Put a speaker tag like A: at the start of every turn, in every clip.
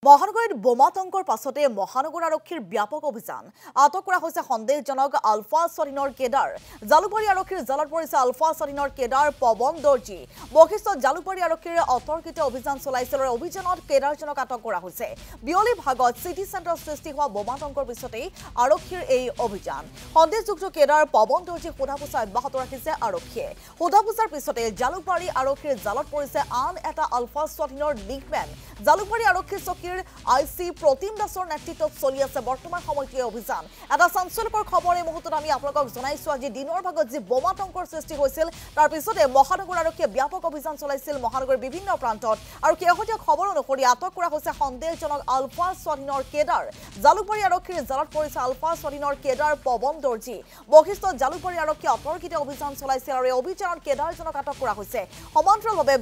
A: মহানগৰীত বোমাতংকৰ পাছতে মহানগৰ আৰক্ষীৰ ব্যাপক অভিযান আটক কৰা হৈছে সন্দেহজনক আলফা স্বাধীনৰ কেডাৰ জালুকবাৰী আৰক্ষীৰ জালত পৰিছে আলফা স্বাধীনৰ কেডাৰ পৱন দৰ্জী বশিষ্ঠ জালুকবাৰী আৰক্ষীৰ অতৰ্কিত অভিযান চলাইছিল আৰু অভিযানত কেডাৰজনক আটক কৰা হৈছে বিয়লি ভাগত সিটি চেণ্টাৰ সৃষ্টি হোৱা বোমাতংকৰ পিছতে আৰক্ষীৰ এই অভিযান সন্দেহযুক্ত কেডাৰ পৱন দৰ্জী সোধাপোছা অব্যাহত ৰাখিছে আৰক্ষীয়ে সোধাপোছাৰ পিছতে জালুকবাৰী আৰক্ষীৰ জালত পৰিছে আন এটা আলফা স্বাধীনৰ লিংকমেন জালুকবাৰী আৰক্ষী চকীৰ আইসি প্ৰতিম দাসৰ নেতৃত্বত চলি আছে বৰ্তমান সময়ত এই অভিযান এটা চাঞ্চল্যকৰ খবৰ এই মুহূৰ্তত আমি আপোনালোকক জনাইছো আজি দিনৰ ভাগত যি বোমাতংকৰ সৃষ্টি হৈছিল তাৰ পিছতে মহানগৰ আৰক্ষীয়ে ব্যাপক অভিযান চলাইছিল মহানগৰৰ বিভিন্ন প্ৰান্তত আৰু শেহতীয়া খবৰ অনুসৰি আটক কৰা হৈছে সন্দেহজনক আলফা স্বাধীনৰ কেডাৰ জালুকবাৰী আৰক্ষীৰ জালত পৰিছে আলফা স্বাধীনৰ কেডাৰ পৱন দৰ্জী বশিষ্ঠ জালুকবাৰী আৰক্ষীয়ে অতৰ্কিত অভিযান চলাইছিল আৰু এই অভিযানত কেডাৰজনক আটক কৰা হৈছে সমান্তৰালভাৱে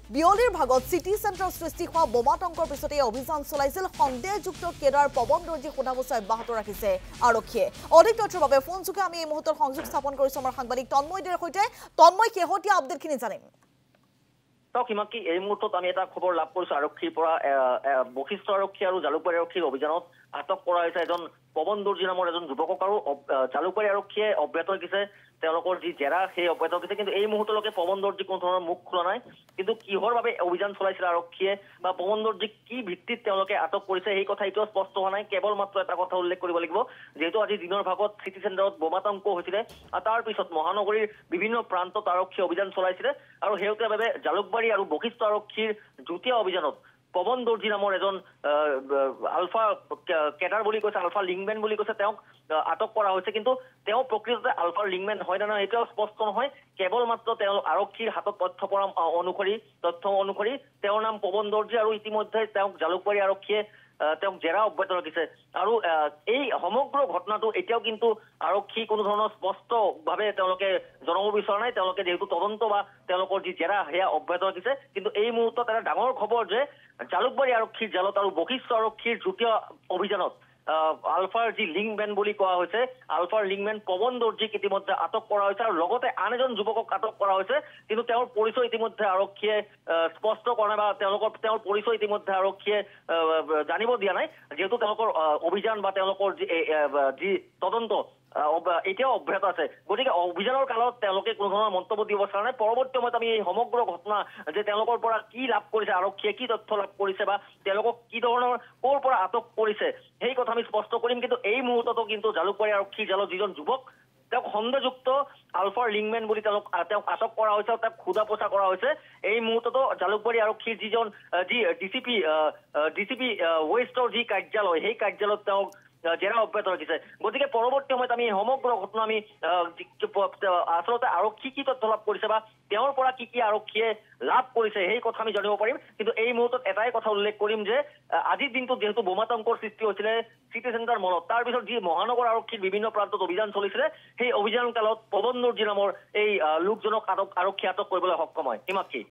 A: বিয়লিৰ ভাগত সিটি চেণ্টাৰ সৃষ্টি হোৱা বোমাতংকৰ পিছতে অভিযান চলাইছিল সন্দেহযুক্ত কেডাৰ পৱন দৰ্জী সোধাপোছা অব্যাহত ৰাখিছে আৰক্ষীয়ে অধিক তথ্যৰ বাবে ফোনযোগে আমি এই মুহূৰ্তত সংযোগ স্থাপন কৰিছো আমাৰ সাংবাদিক তন্ময় দেৰ সৈতে তন্ময় শেহতীয়া আপডেটখিনি জানিম
B: কিমাকি এই মুহূৰ্তত আমি এটা খবৰ লাভ কৰিছো আৰক্ষীৰ পৰা বশিষ্ঠ আৰক্ষী আৰু জালুকবাৰী আৰক্ষীৰ অভিযানত আটক কৰা হৈছে এজন পৱন দৰ্জী নামৰ এজন যুৱকক আৰু জালুকবাৰী আৰক্ষীয়ে অব্যাহত ৰাখিছে তেওঁলোকৰ যি জেৰা সেই অব্যাহত ৰাখিছে কিন্তু এই মুহূৰ্তলৈকে পৱন দৰ্জী কোনো ধৰণৰ মুখ খোলা নাই কিন্তু কিহৰ বাবে অভিযান চলাইছিল আৰক্ষীয়ে বা পৱন দৰ্জীক কি ভিত্তিত তেওঁলোকে আটক কৰিছে সেই কথা এতিয়াও স্পষ্ট হোৱা নাই কেৱল মাত্ৰ এটা কথা উল্লেখ কৰিব লাগিব যেহেতু আজি দিনৰ ভাগত সিটি চেণ্টাৰত বোমাতংক হৈছিলে তাৰ পিছত মহানগৰীৰ বিভিন্ন প্ৰান্তত আৰক্ষীয়ে অভিযান চলাইছিলে আৰু শেহতীয়াভাৱে জালুকবাৰী আৰু বশিষ্ঠ আৰক্ষীৰ যুটীয়া অভিযানত পৱন দৰ্জী নামৰ এজন আলফা কেডাৰ বুলি কৈছে আলফা লিংকমেন বুলি কৈছে তেওঁক আটক কৰা হৈছে কিন্তু তেওঁ প্ৰকৃততে আলফাৰ লিংকমেন হয় নে নহয় এতিয়াও স্পষ্ট নহয় কেৱল মাত্ৰ তেওঁ আৰক্ষীৰ হাতত তথ্য অনুসৰি তেওঁৰ নাম পৱন দৰ্জী আৰু ইতিমধ্যে তেওঁক জালুকবাৰী আৰক্ষীয়ে তেওঁক জেৰা অব্যাহত ৰাখিছে আৰু এই সমগ্ৰ ঘটনাটো এতিয়াও কিন্তু আৰক্ষী কোনো ধৰণৰ স্পষ্টভাৱে তেওঁলোকে জনাব বিচৰা নাই তেওঁলোকে যেহেতু তদন্ত বা তেওঁলোকৰ যি জেৰা সেয়া অব্যাহত ৰাখিছে কিন্তু এই মুহূৰ্তত এটা ডাঙৰ খবৰ যে জালুকবাৰী আৰক্ষীৰ জালত আৰু বশিষ্ঠ আৰক্ষীৰ যুটীয়া অভিযানত আলফাৰ যি লিংকমেন বুলি কোৱা হৈছে আলফাৰ লিংকমেন পৱন দৰ্জীক ইতিমধ্যে আটক কৰা হৈছে আৰু লগতে আন এজন যুৱকক আটক কৰা হৈছে কিন্তু তেওঁৰ পৰিচয় ইতিমধ্যে আৰক্ষীয়ে স্পষ্ট কৰা নাই বা তেওঁৰ পৰিচয় ইতিমধ্যে আৰক্ষীয়ে জানিব দিয়া নাই যেহেতু তেওঁলোকৰ অভিযান বা তেওঁলোকৰ যি তদন্ত এতিয়াও অব্যাহত আছে গতিকে অভিযানৰ কালত তেওঁলোকে কোনো ধৰণৰ মন্তব্য দিব পৰা নাই পৰৱৰ্তী সময়ত আমি এই সমগ্ৰ ঘটনা যে তেওঁলোকৰ পৰা কি লাভ কৰিছে আৰক্ষীয়ে কি তথ্য লাভ কৰিছে বা তেওঁলোকক কি ধৰণৰ ক'ৰ পৰা আটক কৰিছে সেই কথা আমি স্পষ্ট কৰিম কিন্তু এই মুহূৰ্ততো কিন্তু জালুকবাৰী আৰক্ষীৰ জালত যিজন যুৱক তেওঁক সন্দেহযুক্ত আলফাৰ লিংকমেন বুলি তেওঁক আটক কৰা হৈছে আৰু তেওঁক সোধাপোছা কৰা হৈছে এই মুহূৰ্ততো জালুকবাৰী আৰক্ষীৰ যি ডিচিপি ৱেষ্টৰ যি কাৰ্যালয় সেই কাৰ্যালয়ত তেওঁক জেৰা অব্যাহত ৰাখিছে গতিকে পৰৱৰ্তী সময়ত আমি সমগ্ৰ ঘটনা আমি আচলতে আৰক্ষী কি তথ্য লাভ কৰিছে বা তেওঁৰ পৰা কি আৰক্ষীয়ে লাভ কৰিছে সেই কথা আমি জানিব পাৰিম কিন্তু এই মুহূৰ্তত এটাই কথা উল্লেখ কৰিম যে আজিৰ দিনটোত যিহেতু বোমাতংকৰ সৃষ্টি হৈছিলে চিটি চেণ্টাৰ মলত তাৰ পিছত যি মহানগৰ আৰক্ষীৰ বিভিন্ন প্ৰান্তত অভিযান চলিছিলে সেই অভিযান কালত পৱন দৰ্জী নামৰ এই লোকজনক আৰক্ষী আটক কৰিবলৈ সক্ষম হয় হিমাক্ষী